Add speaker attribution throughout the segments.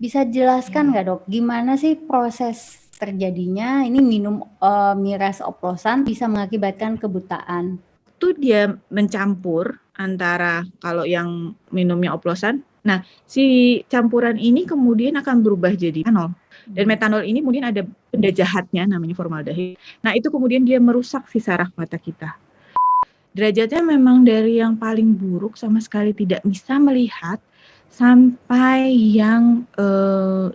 Speaker 1: Bisa jelaskan nggak dok, gimana sih proses terjadinya ini minum miras oplosan bisa mengakibatkan kebutaan?
Speaker 2: Itu dia mencampur antara kalau yang minumnya oplosan. Nah, si campuran ini kemudian akan berubah jadi metanol. Dan metanol ini kemudian ada benda jahatnya namanya formaldehid. Nah, itu kemudian dia merusak si saraf mata kita. Derajatnya memang dari yang paling buruk sama sekali tidak bisa melihat sampai yang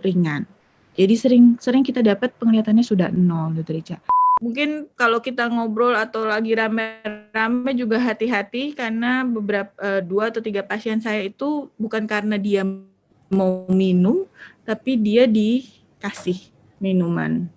Speaker 2: ringan. Jadi sering kita dapat penglihatannya sudah 0 gitu, Rica. Mungkin kalau kita ngobrol atau lagi rame-rame juga hati-hati karena beberapa 2 atau 3 pasien saya itu bukan karena dia mau minum, tapi dia dikasih minuman.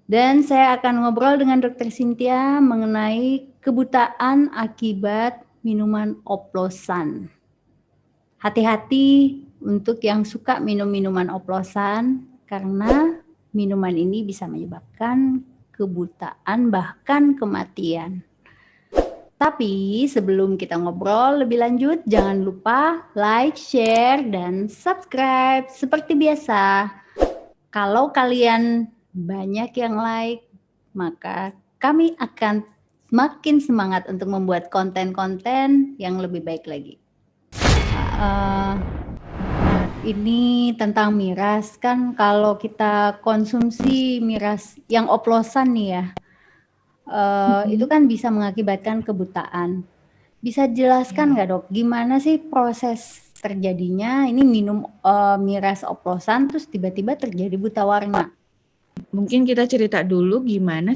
Speaker 1: Dan saya akan ngobrol dengan Dr. Cynthia mengenai kebutaan akibat minuman oplosan. Hati-hati untuk yang suka minum minuman oplosan karena minuman ini bisa menyebabkan kebutaan bahkan kematian. Tapi sebelum kita ngobrol lebih lanjut, jangan lupa like, share, dan subscribe. Seperti biasa, kalau kalian banyak yang like, maka kami akan semakin semangat untuk membuat konten-konten yang lebih baik lagi. Ini tentang miras, kan kalau kita konsumsi miras yang oplosan nih ya, itu kan bisa mengakibatkan kebutaan. Bisa jelaskan nggak dok, gimana sih proses terjadinya ini minum miras oplosan terus tiba-tiba terjadi buta warna?
Speaker 2: Mungkin kita cerita dulu gimana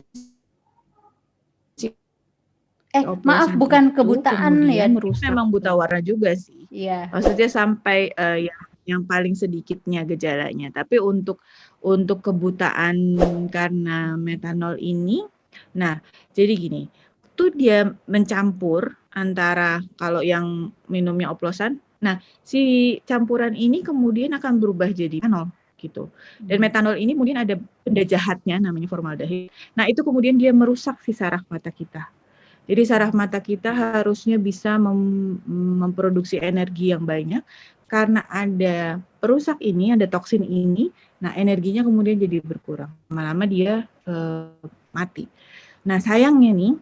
Speaker 1: maaf, bukan kebutaan ya.
Speaker 2: Merusak. Memang buta warna juga sih.
Speaker 1: Iya.
Speaker 2: Maksudnya sampai yang paling sedikitnya gejalanya. Tapi untuk kebutaan karena metanol ini, nah jadi gini, itu dia mencampur antara kalau yang minumnya oplosan. Nah, si campuran ini kemudian akan berubah jadi metanol gitu. Dan metanol ini kemudian ada benda jahatnya namanya formaldehid. Nah, itu kemudian dia merusak si saraf mata kita. Jadi saraf mata kita harusnya bisa memproduksi energi yang banyak karena ada perusak ini, ada toksin ini. Nah, energinya kemudian jadi berkurang. Lama-lama dia mati. Nah, sayangnya nih,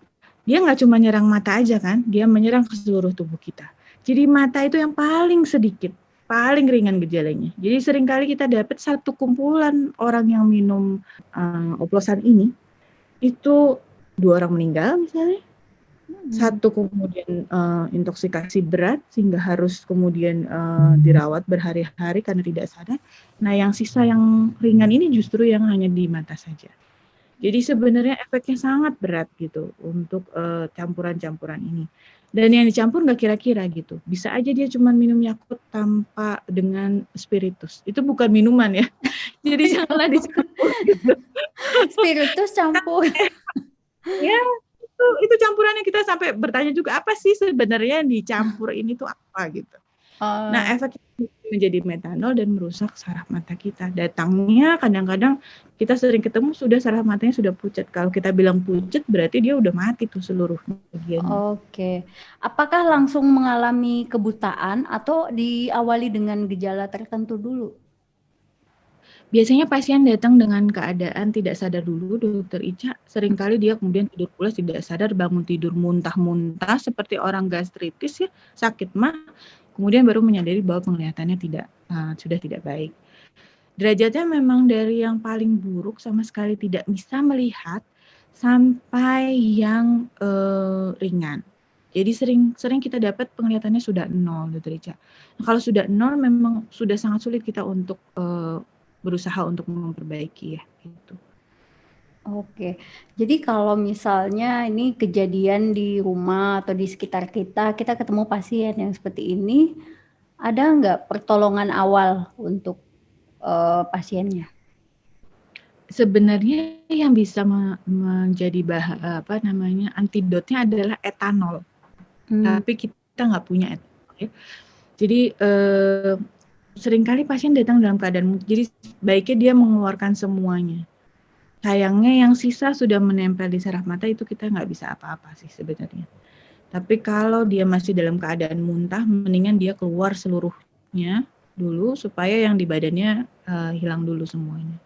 Speaker 2: dia nggak cuma nyerang mata aja kan, dia menyerang ke seluruh tubuh kita. Jadi mata itu yang paling sedikit, paling ringan gejalanya. Jadi seringkali kita dapat satu kumpulan orang yang minum oplosan ini, itu 2 orang meninggal misalnya, satu kemudian intoksikasi berat sehingga harus kemudian dirawat berhari-hari karena tidak sadar. Nah, yang sisa yang ringan ini justru yang hanya di mata saja. Jadi sebenarnya efeknya sangat berat gitu untuk campuran-campuran ini. Dan yang dicampur nggak kira-kira gitu. Bisa aja dia cuma minum Yakult tanpa dengan spiritus. Itu bukan minuman ya. Jadi janganlah dicampur gitu.
Speaker 1: Spiritus campur.
Speaker 2: Ya, itu campurannya kita sampai bertanya juga apa sih sebenarnya yang dicampur ini tuh apa gitu. Nah, efeknya menjadi metanol dan merusak saraf mata kita. Datangnya kadang-kadang kita sering ketemu sudah saraf matanya sudah pucat. Kalau kita bilang pucat berarti dia udah mati tuh seluruh bagiannya.
Speaker 1: Oke. Apakah langsung mengalami kebutaan atau diawali dengan gejala tertentu dulu?
Speaker 2: Biasanya pasien datang dengan keadaan tidak sadar dulu, Dokter Ica. Seringkali dia kemudian tidur pulas, tidak sadar, bangun tidur muntah-muntah seperti orang gastritis ya, sakit mah. Kemudian baru menyadari bahwa penglihatannya sudah tidak baik. Derajatnya memang dari yang paling buruk sama sekali tidak bisa melihat sampai yang ringan. Jadi sering kita dapat penglihatannya sudah 0 Dokter Ica. Nah, kalau sudah 0 memang sudah sangat sulit kita untuk berusaha untuk memperbaiki ya gitu.
Speaker 1: Oke, jadi kalau misalnya ini kejadian di rumah atau di sekitar kita ketemu pasien yang seperti ini, ada nggak pertolongan awal untuk pasiennya?
Speaker 2: Sebenarnya yang bisa menjadi antidotnya adalah etanol. Tapi kita nggak punya etanol ya. Jadi seringkali pasien datang dalam keadaan, jadi baiknya dia mengeluarkan semuanya. sayangnya yang sisa sudah menempel di saraf mata itu kita nggak bisa apa-apa sih sebenarnya. Tapi kalau dia masih dalam keadaan muntah, mendingan dia keluar seluruhnya dulu supaya yang di badannya hilang dulu semuanya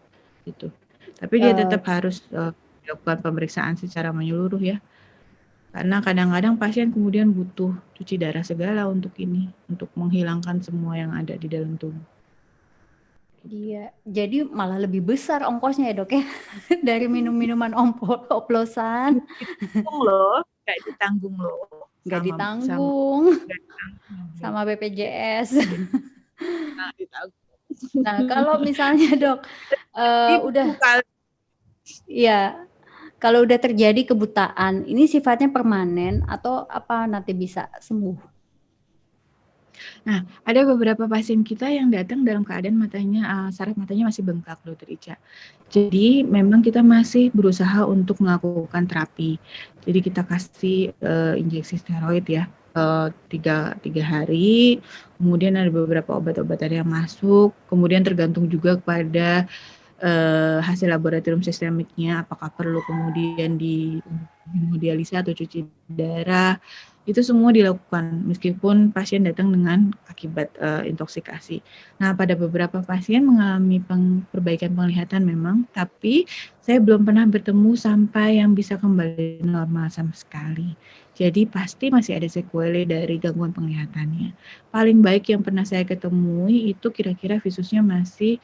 Speaker 2: gitu. Tapi dia tetap harus dilakukan pemeriksaan secara menyeluruh ya. Karena kadang-kadang pasien kemudian butuh cuci darah segala untuk ini, untuk menghilangkan semua yang ada di dalam tubuh.
Speaker 1: Iya, jadi malah lebih besar ongkosnya ya dok ya, dari minum-minuman oplosan.
Speaker 2: Ditanggung loh, nggak ditanggung loh.
Speaker 1: Nggak
Speaker 2: Nggak
Speaker 1: ditanggung
Speaker 2: ditanggung.
Speaker 1: sama BPJS.
Speaker 2: Nggak ditanggung.
Speaker 1: Nah kalau misalnya dok, udah, ya kalau udah terjadi kebutaan, ini sifatnya permanen atau apa nanti bisa sembuh?
Speaker 2: Nah, ada beberapa pasien kita yang datang dalam keadaan matanya, saraf matanya masih bengkak, Dokter Ica. Jadi memang kita masih berusaha untuk melakukan terapi. Jadi kita kasih injeksi steroid ya, 3 hari. Kemudian ada beberapa obat-obatan yang masuk. Kemudian tergantung juga kepada hasil laboratorium sistemiknya, apakah perlu kemudian di hemodialisa atau cuci darah. Itu semua dilakukan meskipun pasien datang dengan akibat intoksikasi. Nah, pada beberapa pasien mengalami perbaikan penglihatan memang, tapi saya belum pernah bertemu sampai yang bisa kembali normal sama sekali. Jadi pasti masih ada sequelae dari gangguan penglihatannya. Paling baik yang pernah saya ketemui itu kira-kira visusnya masih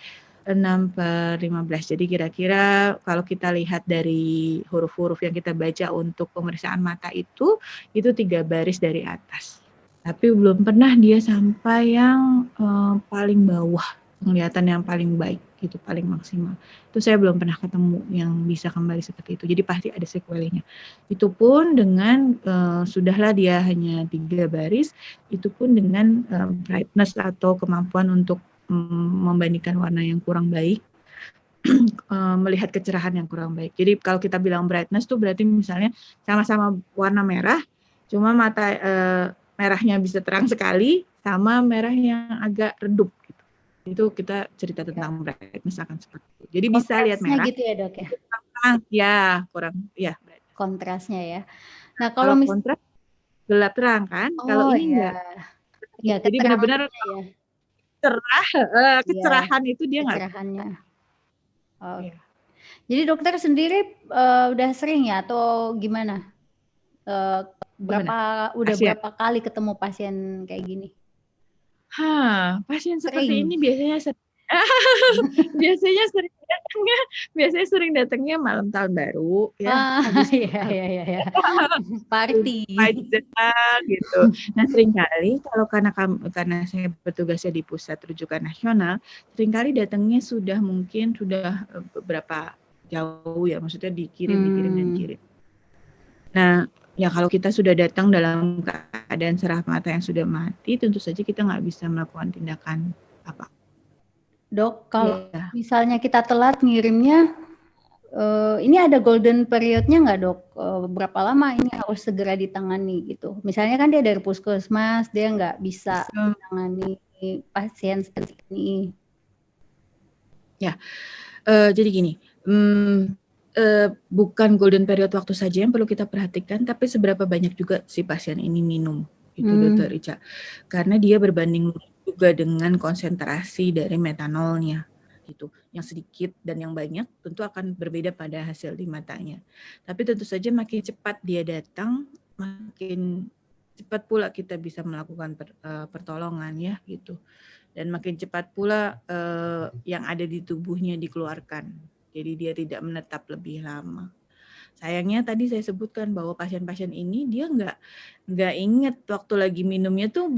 Speaker 2: 6/15. Jadi kira-kira kalau kita lihat dari huruf-huruf yang kita baca untuk pemeriksaan mata itu 3 baris dari atas. Tapi belum pernah dia sampai yang paling bawah, penglihatan yang paling baik gitu, paling maksimal. Itu saya belum pernah ketemu yang bisa kembali seperti itu. Jadi pasti ada sequelnya. Itu pun dengan sudahlah dia hanya 3 baris, itu pun dengan brightness atau kemampuan untuk membandingkan warna yang kurang baik, melihat kecerahan yang kurang baik. Jadi kalau kita bilang brightness tuh berarti misalnya sama-sama warna merah, cuma mata merahnya bisa terang sekali, sama merah yang agak redup. Gitu. Itu kita cerita tentang brightness akan seperti itu. Jadi bisa lihat merah.
Speaker 1: Gitu ya dok ya?
Speaker 2: Ya, kurang, ya.
Speaker 1: Kontrasnya ya. Nah
Speaker 2: kalau kontras gelap terang kan, kalau ini enggak.
Speaker 1: Ya,
Speaker 2: jadi benar-benar cerah, kecerahan itu dia nggak.
Speaker 1: Kecerahannya. Jadi dokter sendiri udah sering ya atau gimana? Berapa kali ketemu pasien kayak gini?
Speaker 2: Pasien seperti ini biasanya biasanya sering datangnya malam tahun baru ya.
Speaker 1: Habis iya. Party
Speaker 2: gitu. Nah, seringkali kalau karena saya bertugasnya di pusat rujukan nasional, seringkali datangnya sudah beberapa jauh ya, maksudnya dikirim dan kirim. Nah, ya kalau kita sudah datang dalam keadaan saraf mata yang sudah mati, tentu saja kita nggak bisa melakukan tindakan apa.
Speaker 1: Dok, kalau misalnya kita telat ngirimnya, ini ada golden periodnya nggak dok? Berapa lama ini harus segera ditangani gitu? Misalnya kan dia dari puskesmas, dia nggak bisa menangani pasien seperti ini.
Speaker 2: Ya, jadi gini, bukan golden period waktu saja yang perlu kita perhatikan, tapi seberapa banyak juga si pasien ini minum, gitu Dokter Ica. Karena dia berbanding juga dengan konsentrasi dari metanolnya, gitu. Yang sedikit dan yang banyak tentu akan berbeda pada hasil di matanya. Tapi tentu saja makin cepat dia datang, makin cepat pula kita bisa melakukan pertolongan ya, gitu. Dan makin cepat pula yang ada di tubuhnya dikeluarkan. Jadi dia tidak menetap lebih lama. Sayangnya tadi saya sebutkan bahwa pasien-pasien ini dia nggak inget waktu lagi minumnya tuh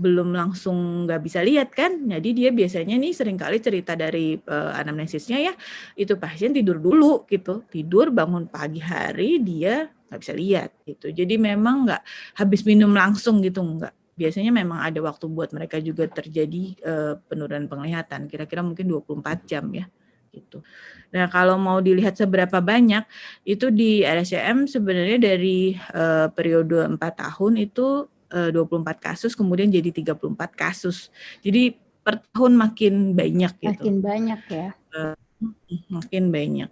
Speaker 2: belum langsung nggak bisa lihat kan. Jadi dia biasanya nih seringkali cerita dari anamnesisnya ya, itu pasien tidur dulu gitu. Tidur bangun pagi hari dia nggak bisa lihat gitu. Jadi memang nggak habis minum langsung gitu, nggak. Biasanya memang ada waktu buat mereka juga terjadi penurunan penglihatan, kira-kira mungkin 24 jam ya gitu. Nah, kalau mau dilihat seberapa banyak, itu di RSCM sebenarnya dari periode 4 tahun itu 24 kasus, kemudian jadi 34 kasus. Jadi per tahun makin banyak gitu.
Speaker 1: Makin banyak ya.
Speaker 2: Makin banyak.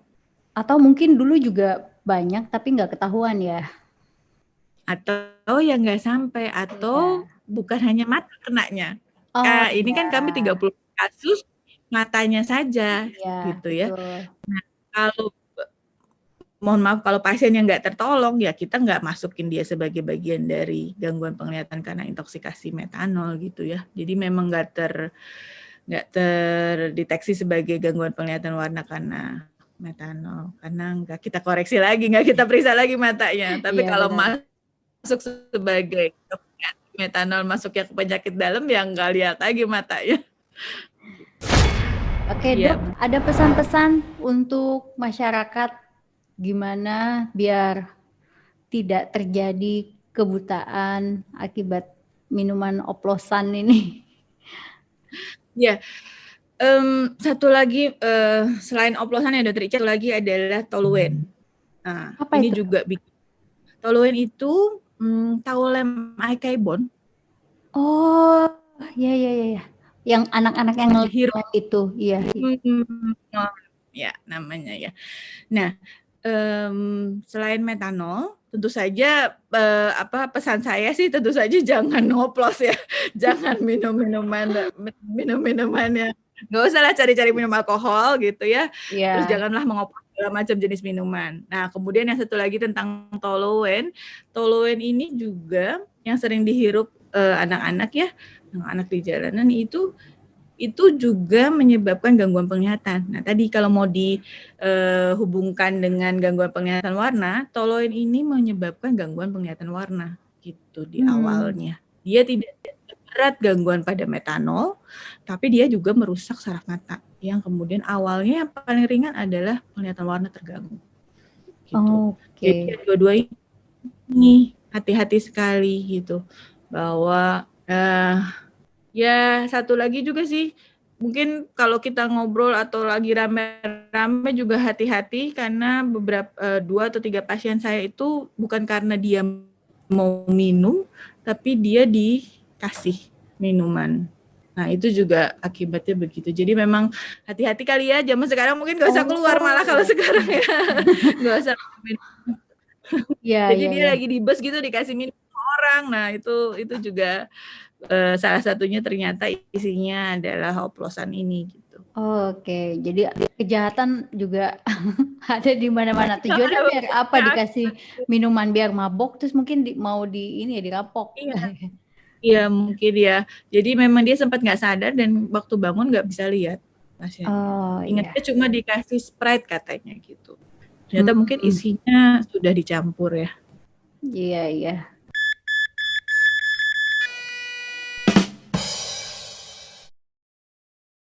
Speaker 1: Atau mungkin dulu juga banyak tapi nggak ketahuan ya?
Speaker 2: Atau ya nggak sampai, atau
Speaker 1: Iya.
Speaker 2: bukan hanya mata kenanya.
Speaker 1: Oh,
Speaker 2: Ini kan kami
Speaker 1: iya.
Speaker 2: 30 kasus matanya saja
Speaker 1: Iya,
Speaker 2: gitu ya.
Speaker 1: betul.
Speaker 2: Nah, kalau mohon maaf kalau pasien yang nggak tertolong, ya kita nggak masukin dia sebagai bagian dari gangguan penglihatan karena intoksikasi metanol gitu ya. Jadi memang nggak terdeteksi sebagai gangguan penglihatan warna karena metanol, karena nggak kita koreksi lagi, nggak kita periksa lagi matanya. Tapi
Speaker 1: Iya,
Speaker 2: kalau
Speaker 1: benar.
Speaker 2: masuk sebagai metanol masuknya ke penyakit dalam, ya nggak lihat lagi matanya.
Speaker 1: Oke,
Speaker 2: Iya,
Speaker 1: Dok, ada pesan-pesan untuk masyarakat gimana biar tidak terjadi kebutaan akibat minuman oplosan ini?
Speaker 2: ya. Satu lagi, selain oplosan ya Dokter Ica, satu lagi adalah toluen. Nah,
Speaker 1: Apa
Speaker 2: ini
Speaker 1: itu?
Speaker 2: juga toluen itu Taulam Aikaibon.
Speaker 1: Oh, ya ya ya ya. Yang anak-anak yang
Speaker 2: Dihirup
Speaker 1: itu, iya.
Speaker 2: ya namanya ya. Nah, selain metanol, tentu saja pesan saya sih tentu saja jangan oplos ya, jangan minum minuman yang nggak usah lah cari-cari minum alkohol gitu ya. Terus
Speaker 1: Iya.
Speaker 2: janganlah mengoplos segala macam jenis minuman. Nah, kemudian yang satu lagi tentang toluen. Toluen ini juga yang sering dihirup anak-anak ya, anak-anak di jalanan itu juga menyebabkan gangguan penglihatan. Nah, tadi kalau mau dihubungkan dengan gangguan penglihatan warna, toluen ini menyebabkan gangguan penglihatan warna gitu di awalnya. Dia tidak berat gangguan pada metanol, tapi dia juga merusak saraf mata yang kemudian awalnya yang paling ringan adalah penglihatan warna terganggu. Gitu. Jadi
Speaker 1: Oke.
Speaker 2: dua-dua ini hati-hati sekali gitu bahwa ya satu lagi juga sih, mungkin kalau kita ngobrol atau lagi rame-rame juga hati-hati karena beberapa 2 atau 3 pasien saya itu bukan karena dia mau minum, tapi dia dikasih minuman. Nah, itu juga akibatnya begitu. Jadi memang hati-hati kali ya, zaman sekarang mungkin nggak usah keluar malah kalau sekarang ya. Nggak usah minum.
Speaker 1: Iya
Speaker 2: Jadi
Speaker 1: iya
Speaker 2: dia
Speaker 1: iya.
Speaker 2: lagi di bus gitu dikasih minum orang. Nah, itu juga salah satunya ternyata isinya adalah oplosan ini gitu.
Speaker 1: Oke, jadi kejahatan juga ada di mana-mana. Tujuannya biar apa? Dikasih minuman biar mabok, terus mungkin mau ini ya dirampok.
Speaker 2: Iya, iya mungkin ya. Jadi memang dia sempat nggak sadar dan waktu bangun nggak bisa lihat pasiennya.
Speaker 1: Oh iya.
Speaker 2: Ingatnya cuma dikasih Sprite katanya gitu. Ternyata mungkin isinya sudah dicampur ya.
Speaker 1: Iya iya.